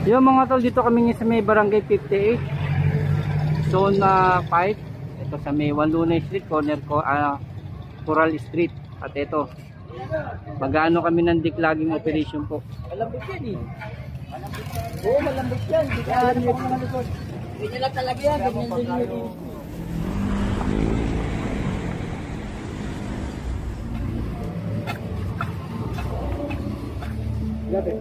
Yung mga tol, dito kami sa may barangay 58, zone 5. Ito sa may Wanlunay Street, corner ko, Coral Street. At ito, mag-ano kami ng declogging operation po. Malambot yan eh. Oo, malambot yan. Ganyan lang talaga yan. Ganyan din yun. Gabi.